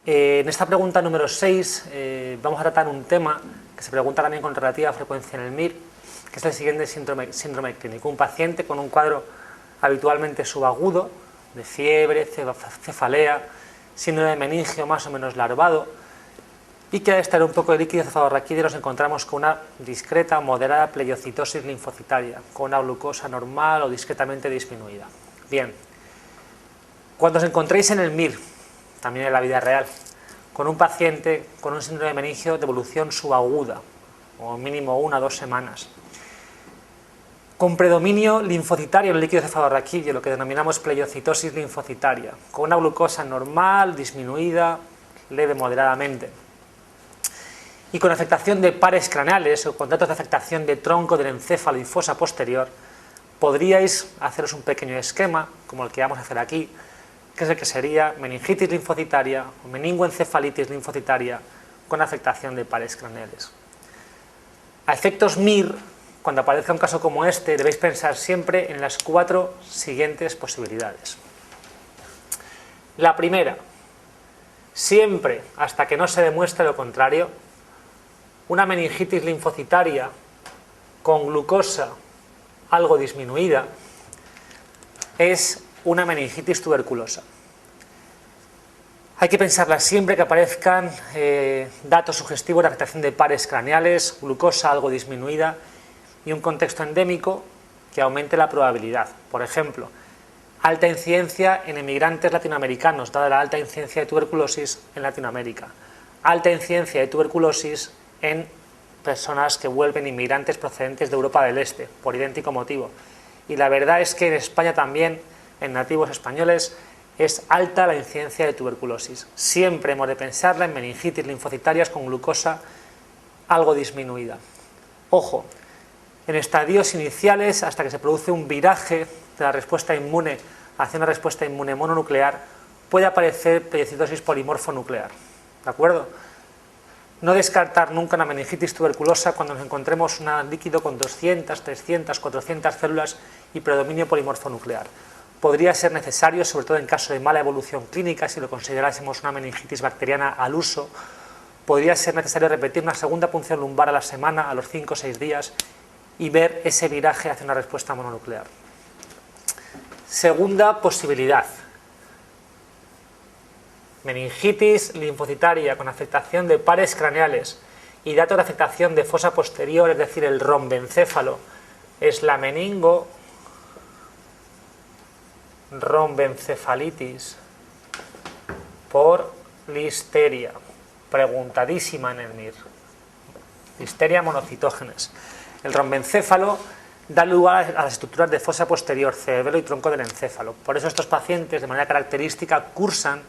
En esta pregunta número 6 vamos a tratar un tema que se pregunta también con relativa frecuencia en el MIR, que es el siguiente síndrome clínico. Un paciente con un cuadro habitualmente subagudo, de fiebre, cefalea, síndrome de meningio más o menos larvado, y que al estar un poco de líquido cefalorraquídeo nos encontramos con una discreta o moderada pleiocitosis linfocitaria, con una glucosa normal o discretamente disminuida. Bien, cuando os encontréis en el MIR, también en la vida real, con un paciente con un síndrome de meningio de evolución subaguda, o mínimo 1 o 2 semanas, con predominio linfocitario en el líquido cefalorraquídeo, lo que denominamos pleiocitosis linfocitaria, con una glucosa normal, disminuida, leve moderadamente, y con afectación de pares craneales o con datos de afectación de tronco del encéfalo y fosa posterior, podríais haceros un pequeño esquema, como el que vamos a hacer aquí, que es el que sería meningitis linfocitaria o meningoencefalitis linfocitaria con afectación de pares craneales. A efectos MIR, cuando aparezca un caso como este, debéis pensar siempre en las 4 siguientes posibilidades. La primera, siempre hasta que no se demuestre lo contrario, una meningitis linfocitaria con glucosa algo disminuida es una meningitis tuberculosa. Hay que pensarla siempre que aparezcan datos sugestivos de afectación de pares craneales, glucosa algo disminuida y un contexto endémico que aumente la probabilidad. Por ejemplo, alta incidencia en emigrantes latinoamericanos, dada la alta incidencia de tuberculosis en Latinoamérica. Alta incidencia de tuberculosis en personas que vuelven inmigrantes procedentes de Europa del Este, por idéntico motivo. Y la verdad es que en España también, en nativos españoles, es alta la incidencia de tuberculosis. Siempre hemos de pensarla en meningitis linfocitarias con glucosa algo disminuida. Ojo, en estadios iniciales, hasta que se produce un viraje de la respuesta inmune hacia una respuesta inmune mononuclear, puede aparecer pleiocitosis polimorfonuclear. ¿De acuerdo? No descartar nunca una meningitis tuberculosa cuando nos encontremos un líquido con 200, 300, 400 células y predominio polimorfonuclear. Podría ser necesario, sobre todo en caso de mala evolución clínica, si lo considerásemos una meningitis bacteriana al uso, podría ser necesario repetir una segunda punción lumbar a la semana, a los 5 o 6 días, y ver ese viraje hacia una respuesta mononuclear. Segunda posibilidad, meningitis linfocitaria con afectación de pares craneales y datos de afectación de fosa posterior, es decir, el rombencéfalo, es la rombencefalitis por listeria, preguntadísima en el MIR, listeria monocitógenes. El rombencéfalo da lugar a las estructuras de fosa posterior, cerebelo y tronco del encéfalo. Por eso estos pacientes, de manera característica, cursan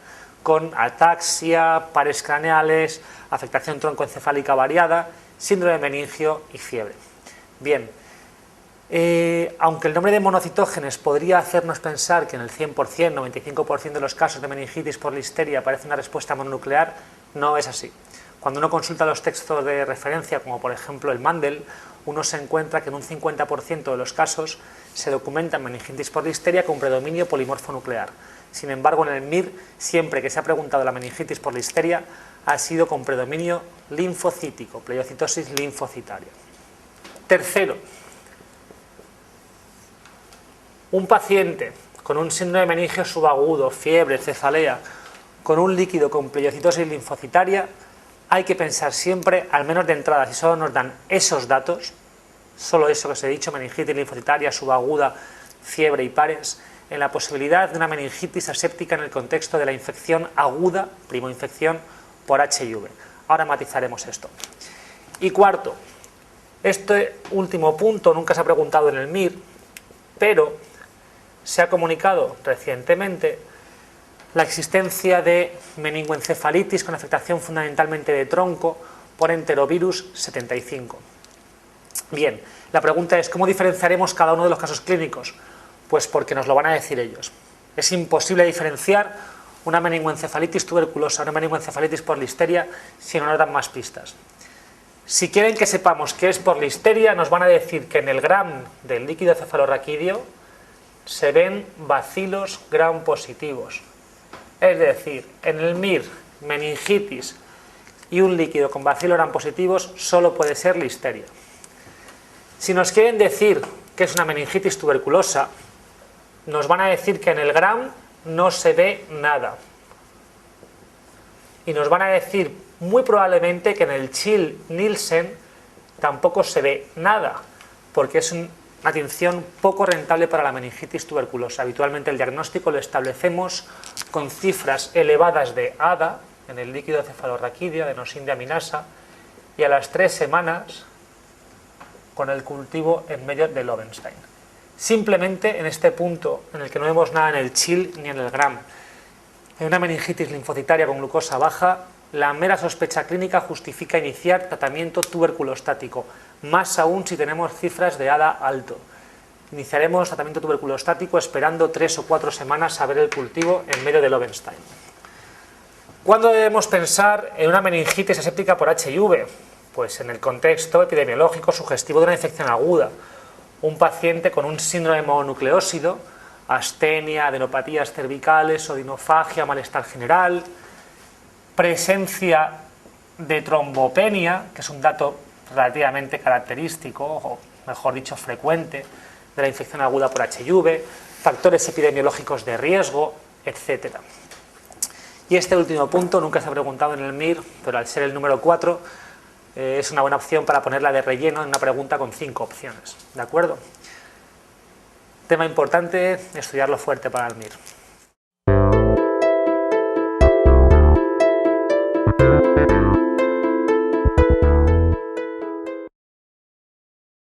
con ataxia, pares craneales, afectación troncoencefálica variada, síndrome de meningio y fiebre. Bien, aunque el nombre de monocitógenes podría hacernos pensar que en el 100%, 95% de los casos de meningitis por listeria aparece una respuesta mononuclear, no es así. Cuando uno consulta los textos de referencia, como por ejemplo el Mandel, uno se encuentra que en un 50% de los casos se documenta meningitis por listeria con predominio polimorfonuclear. Sin embargo, en el MIR, siempre que se ha preguntado la meningitis por listeria, ha sido con predominio linfocítico, pleiocitosis linfocitaria. Tercero, un paciente con un síndrome de meningio subagudo, fiebre, cefalea, con un líquido con pleiocitosis linfocitaria, hay que pensar siempre, al menos de entrada, si solo nos dan esos datos, solo eso que os he dicho, meningitis linfocitaria, subaguda, fiebre y pares, en la posibilidad de una meningitis aséptica en el contexto de la infección aguda, primoinfección por HIV. Ahora matizaremos esto. Y cuarto, este último punto nunca se ha preguntado en el MIR, pero se ha comunicado recientemente la existencia de meningoencefalitis con afectación fundamentalmente de tronco por enterovirus 75. Bien, la pregunta es, ¿cómo diferenciaremos cada uno de los casos clínicos? Pues porque nos lo van a decir ellos. Es imposible diferenciar una meningoencefalitis tuberculosa, una meningoencefalitis por listeria, si no nos dan más pistas. Si quieren que sepamos que es por listeria, nos van a decir que en el gram del líquido cefalorraquídeo se ven bacilos gram positivos. Es decir, en el MIR, meningitis y un líquido con bacilos gram positivos solo puede ser listeria. Si nos quieren decir que es una meningitis tuberculosa, nos van a decir que en el gram no se ve nada. Y nos van a decir muy probablemente que en el Chill-Nielsen tampoco se ve nada, porque es una tinción poco rentable para la meningitis tuberculosa. Habitualmente el diagnóstico lo establecemos con cifras elevadas de ADA, en el líquido cefalorraquídeo, adenosíndeaminasa, y a las 3 semanas con el cultivo en medio de Lowenstein. Simplemente en este punto en el que no vemos nada en el Chill ni en el gram, en una meningitis linfocitaria con glucosa baja, la mera sospecha clínica justifica iniciar tratamiento tuberculostático, más aún si tenemos cifras de ADA alto. Iniciaremos tratamiento tuberculostático esperando 3 o 4 semanas a ver el cultivo en medio de Lowenstein. ¿Cuándo debemos pensar en una meningitis aséptica por HIV? Pues en el contexto epidemiológico sugestivo de una infección aguda. Un paciente con un síndrome mononucleósido, astenia, adenopatías cervicales, odinofagia, malestar general, presencia de trombopenia, que es un dato relativamente característico, o mejor dicho frecuente, de la infección aguda por HIV, factores epidemiológicos de riesgo, etc. Y este último punto nunca se ha preguntado en el MIR, pero al ser el número 4, es una buena opción para ponerla de relleno en una pregunta con 5 opciones. ¿De acuerdo? Tema importante, estudiarlo fuerte para el MIR.